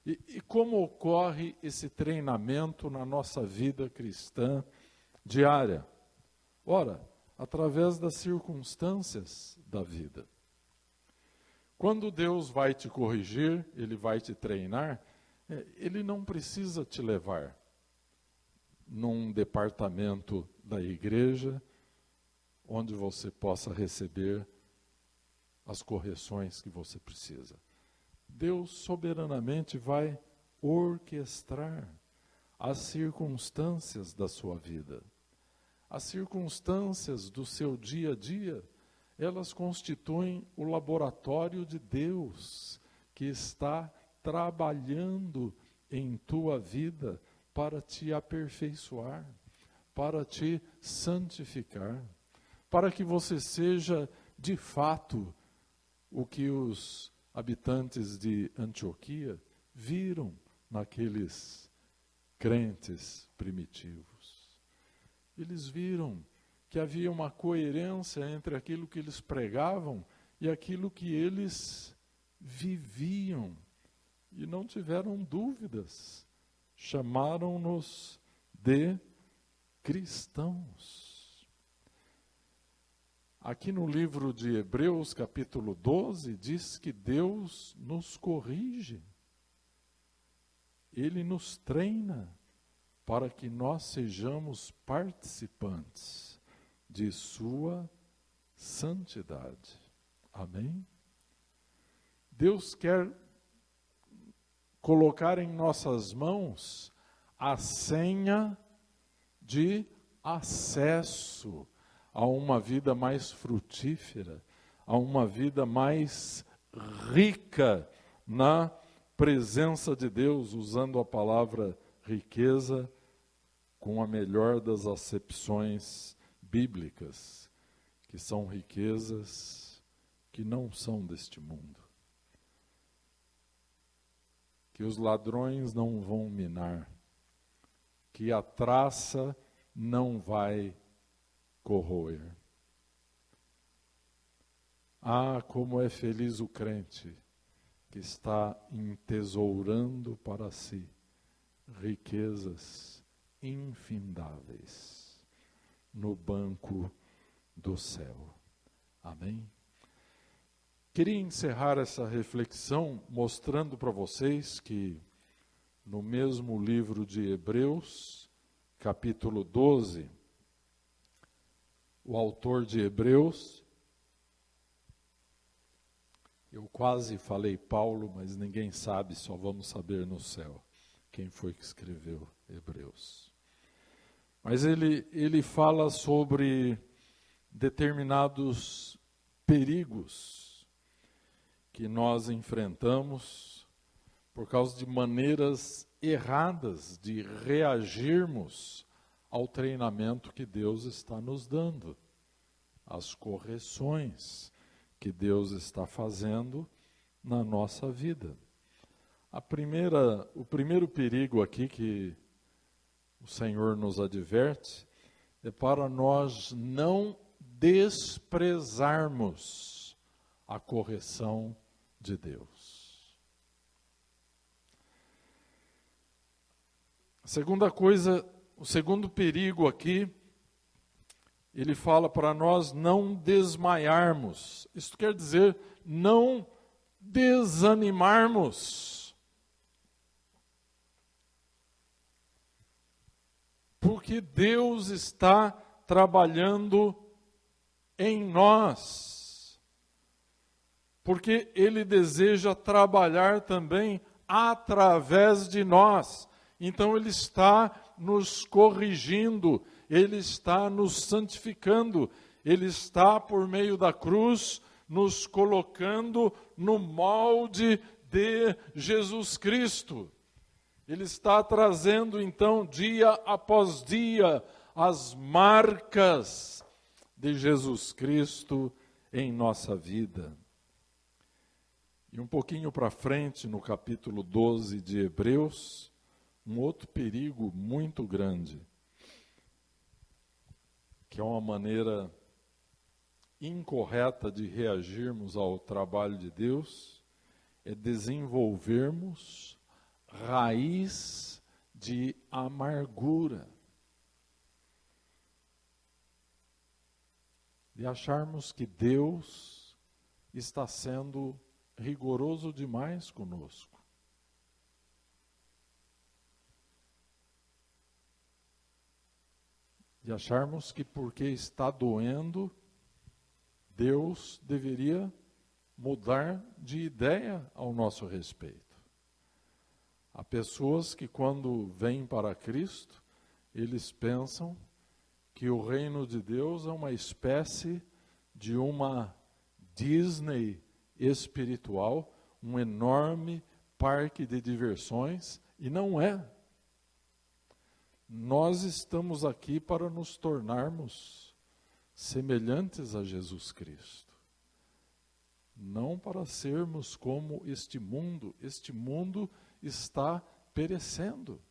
E como ocorre esse treinamento na nossa vida cristã diária? Ora, através das circunstâncias da vida. Quando Deus vai te corrigir, Ele vai te treinar, Ele não precisa te levar num departamento da igreja, onde você possa receber as correções que você precisa. Deus soberanamente vai orquestrar as circunstâncias da sua vida. As circunstâncias do seu dia a dia, elas constituem o laboratório de Deus, que está trabalhando em tua vida para te aperfeiçoar, para te santificar, para que você seja, de fato, o que os habitantes de Antioquia viram naqueles crentes primitivos. Eles viram que havia uma coerência entre aquilo que eles pregavam e aquilo que eles viviam. E não tiveram dúvidas. Chamaram-nos de cristãos. Aqui no livro de Hebreus, capítulo 12, diz que Deus nos corrige. Ele nos treina para que nós sejamos participantes de sua santidade. Amém? Deus quer colocar em nossas mãos a senha de acesso a uma vida mais frutífera, a uma vida mais rica na presença de Deus, usando a palavra riqueza com a melhor das acepções bíblicas, que são riquezas que não são deste mundo, que os ladrões não vão minar, que a traça não vai corroer. Ah, como é feliz o crente que está entesourando para si riquezas infindáveis no banco do céu. Amém? Queria encerrar essa reflexão mostrando para vocês que no mesmo livro de Hebreus, capítulo 12, o autor de Hebreus, eu quase falei Paulo, mas ninguém sabe, só vamos saber no céu quem foi que escreveu Hebreus. Mas ele fala sobre determinados perigos que nós enfrentamos por causa de maneiras erradas de reagirmos ao treinamento que Deus está nos dando, às correções que Deus está fazendo na nossa vida. O primeiro perigo aqui que o Senhor nos adverte é para nós não desprezarmos a correção de Deus. A segunda coisa, o segundo perigo aqui, ele fala para nós não desmaiarmos. Isso quer dizer não desanimarmos. Porque Deus está trabalhando em nós. Porque Ele deseja trabalhar também através de nós. Então Ele está nos corrigindo, Ele está nos santificando, Ele está, por meio da cruz, nos colocando no molde de Jesus Cristo. Ele está trazendo, então, dia após dia, as marcas de Jesus Cristo em nossa vida. E um pouquinho para frente, no capítulo 12 de Hebreus, um outro perigo muito grande, que é uma maneira incorreta de reagirmos ao trabalho de Deus, é desenvolvermos raiz de amargura. De acharmos que Deus está sendo rigoroso demais conosco. De acharmos que porque está doendo, Deus deveria mudar de ideia ao nosso respeito. Há pessoas que quando vêm para Cristo, eles pensam que o reino de Deus é uma espécie de uma Disney espiritual, um enorme parque de diversões, e não é. Nós estamos aqui para nos tornarmos semelhantes a Jesus Cristo. Não para sermos como este mundo. Este mundo está perecendo.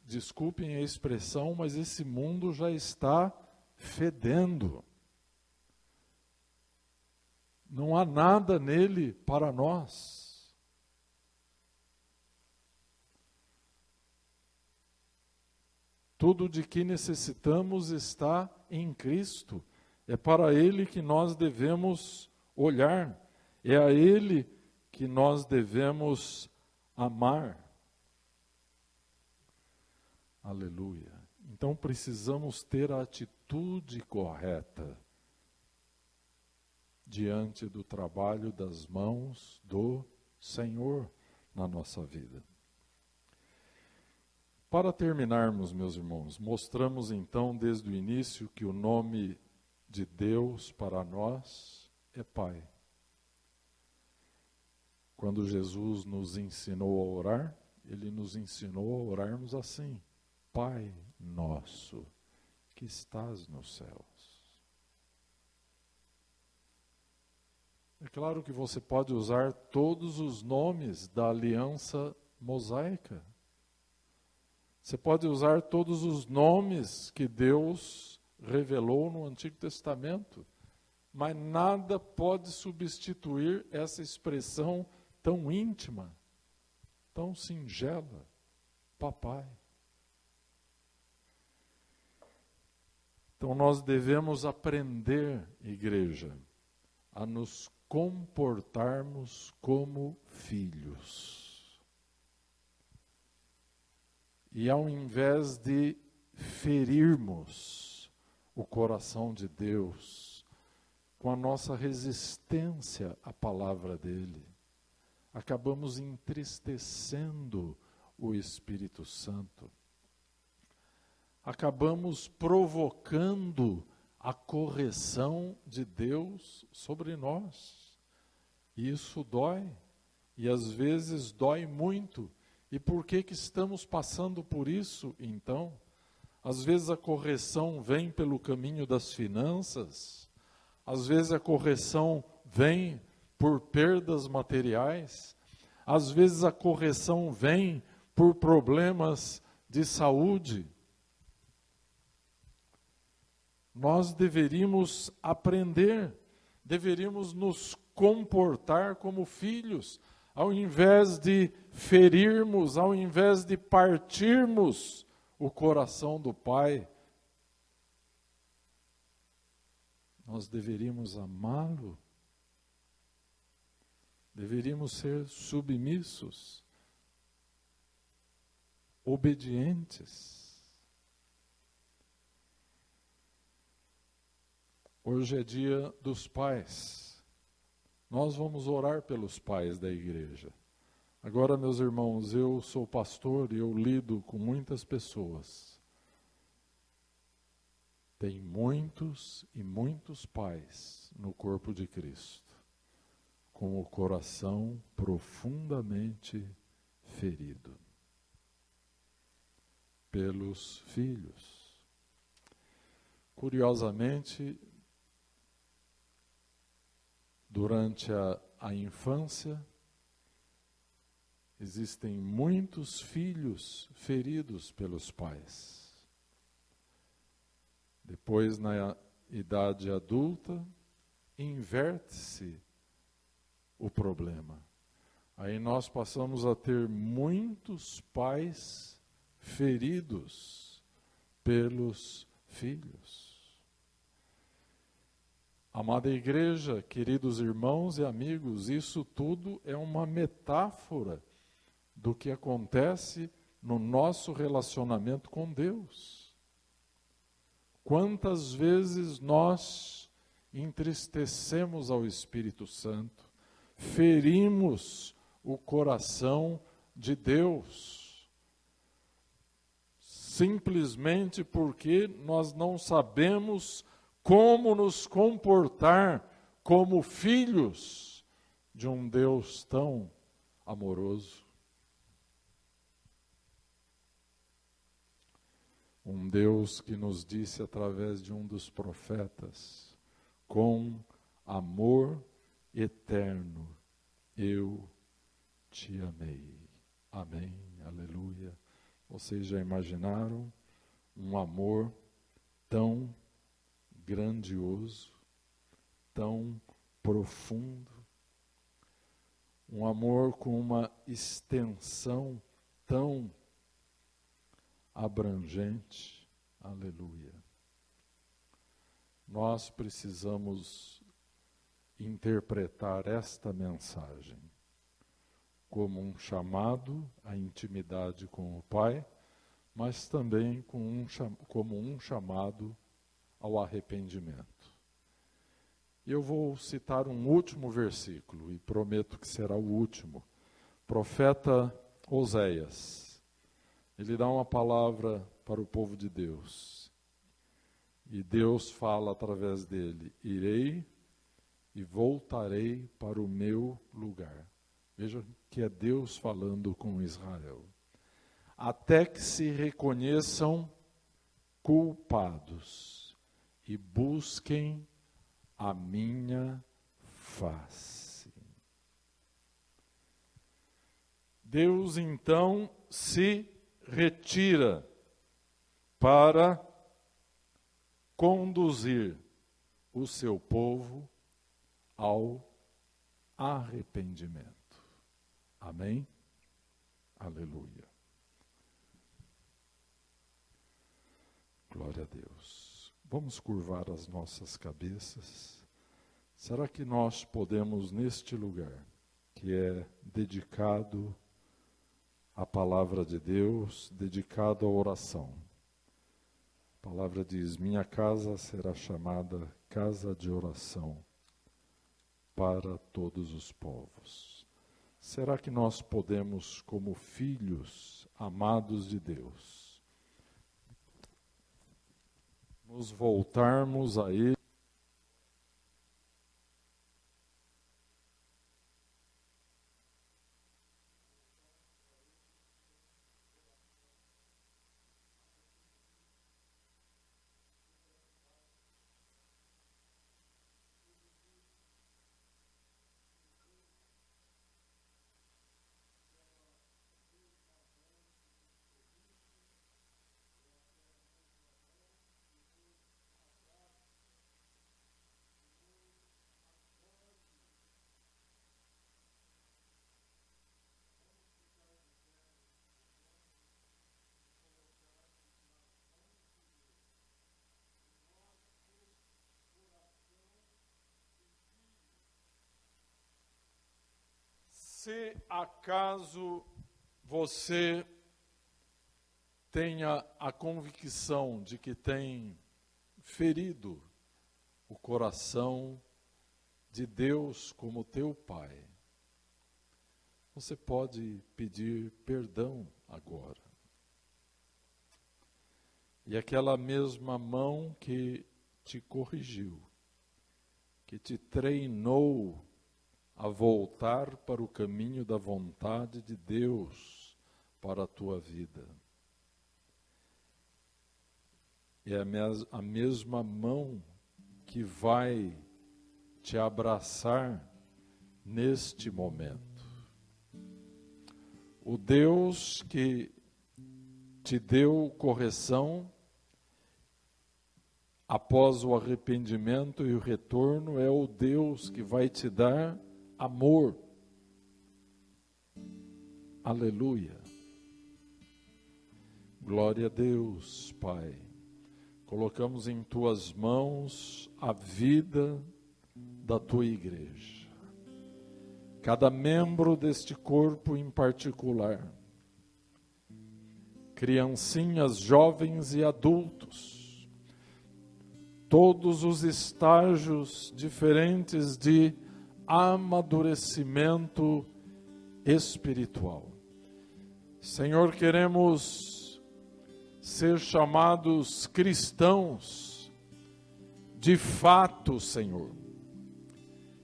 Desculpem a expressão, mas esse mundo já está fedendo. Não há nada nele para nós. Tudo de que necessitamos está em Cristo. É para Ele que nós devemos olhar. É a Ele que nós devemos amar. Aleluia. Então precisamos ter a atitude correta diante do trabalho das mãos do Senhor na nossa vida. Para terminarmos, meus irmãos, mostramos então desde o início que o nome de Deus para nós é Pai. Quando Jesus nos ensinou a orar, ele nos ensinou a orarmos assim: Pai nosso, que estás nos céus. É claro que você pode usar todos os nomes da aliança mosaica. Você pode usar todos os nomes que Deus revelou no Antigo Testamento, mas nada pode substituir essa expressão tão íntima, tão singela, papai. Então nós devemos aprender, igreja, a nos comportarmos como filhos. E ao invés de ferirmos o coração de Deus com a nossa resistência à palavra dele, acabamos entristecendo o Espírito Santo. Acabamos provocando a correção de Deus sobre nós. E isso dói, e às vezes dói muito. E por que estamos passando por isso, então? Às vezes a correção vem pelo caminho das finanças, às vezes a correção vem por perdas materiais, às vezes a correção vem por problemas de saúde. Nós deveríamos aprender, deveríamos nos comportar como filhos, ao invés de ferirmos, ao invés de partirmos o coração do Pai. Nós deveríamos amá-lo, deveríamos ser submissos, obedientes. Hoje é dia dos pais. Nós vamos orar pelos pais da igreja. Agora, meus irmãos, eu sou pastor e eu lido com muitas pessoas. Tem muitos e muitos pais no corpo de Cristo, com o coração profundamente ferido pelos filhos. Curiosamente, durante a infância, existem muitos filhos feridos pelos pais. Depois, na idade adulta, inverte-se o problema. Aí nós passamos a ter muitos pais feridos pelos filhos. Amada igreja, queridos irmãos e amigos, isso tudo é uma metáfora do que acontece no nosso relacionamento com Deus. Quantas vezes nós entristecemos ao Espírito Santo, ferimos o coração de Deus, simplesmente porque nós não sabemos como nos comportar como filhos de um Deus tão amoroso. Um Deus que nos disse através de um dos profetas: com amor eterno eu te amei. Amém, aleluia. Vocês já imaginaram um amor tão grandioso, tão profundo, um amor com uma extensão tão abrangente, aleluia. Nós precisamos interpretar esta mensagem como um chamado à intimidade com o Pai, mas também como um chamado ao arrependimento. Eu vou citar um último versículo, e prometo que será o último. Profeta Oséias, ele dá uma palavra para o povo de Deus. E Deus fala através dele: irei e voltarei para o meu lugar. Veja que é Deus falando com Israel. Até que se reconheçam culpados e busquem a minha face. Deus então se retira para conduzir o seu povo ao arrependimento. Amém? Aleluia. Glória a Deus. Vamos curvar as nossas cabeças. Será que nós podemos, neste lugar, que é dedicado à palavra de Deus, dedicado à oração? A palavra diz: minha casa será chamada casa de oração para todos os povos. Será que nós podemos, como filhos amados de Deus, nos voltarmos a Ele? Se acaso você tenha a convicção de que tem ferido o coração de Deus como teu Pai, você pode pedir perdão agora. E aquela mesma mão que te corrigiu, que te treinou a voltar para o caminho da vontade de Deus para a tua vida. É a mesma mão que vai te abraçar neste momento. O Deus que te deu correção após o arrependimento e o retorno é o Deus que vai te dar amor. Aleluia. Glória a Deus, Pai. Colocamos em tuas mãos a vida da tua igreja. Cada membro deste corpo em particular. Criancinhas, jovens e adultos. Todos os estágios diferentes de amadurecimento espiritual. Senhor, queremos ser chamados cristãos de fato, Senhor.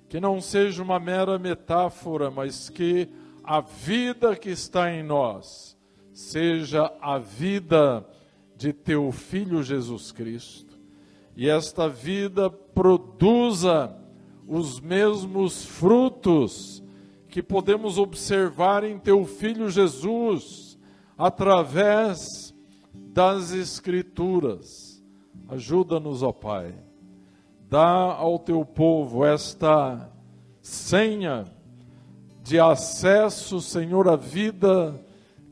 Que não seja uma mera metáfora, mas que a vida que está em nós seja a vida de teu Filho Jesus Cristo. E esta vida produza os mesmos frutos que podemos observar em teu Filho Jesus, através das Escrituras. Ajuda-nos, ó Pai. Dá ao teu povo esta senha de acesso, Senhor, à vida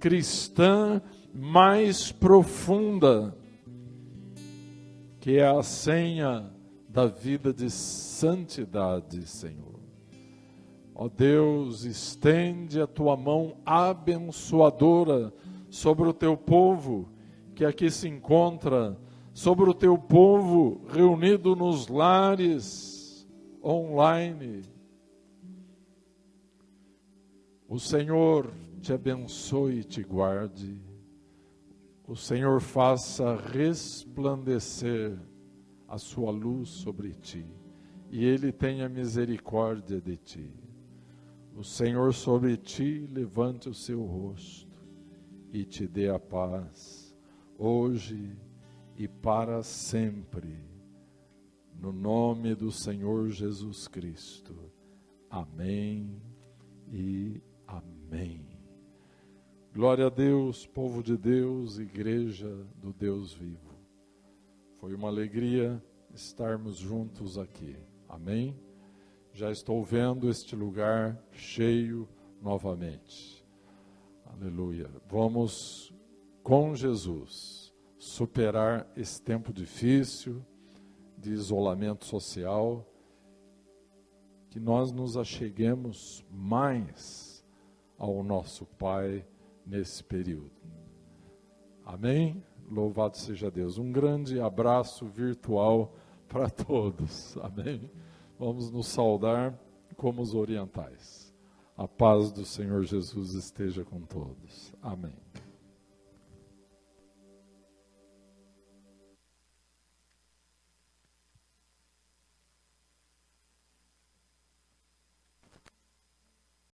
cristã mais profunda, que é a senha da vida de santidade, Senhor. Ó Deus, estende a tua mão abençoadora sobre o teu povo que aqui se encontra, sobre o teu povo reunido nos lares online. O Senhor te abençoe e te guarde. O Senhor faça resplandecer a sua luz sobre ti, e Ele tenha misericórdia de ti. O Senhor sobre ti levante o seu rosto e te dê a paz, hoje e para sempre, no nome do Senhor Jesus Cristo. Amém e amém. Glória a Deus, povo de Deus, igreja do Deus vivo. Foi uma alegria estarmos juntos aqui. Amém? Já estou vendo este lugar cheio novamente. Aleluia. Vamos, com Jesus, superar esse tempo difícil de isolamento social, que nós nos acheguemos mais ao nosso Pai nesse período. Amém? Louvado seja Deus. Um grande abraço virtual para todos. Amém? Vamos nos saudar como os orientais. A paz do Senhor Jesus esteja com todos. Amém.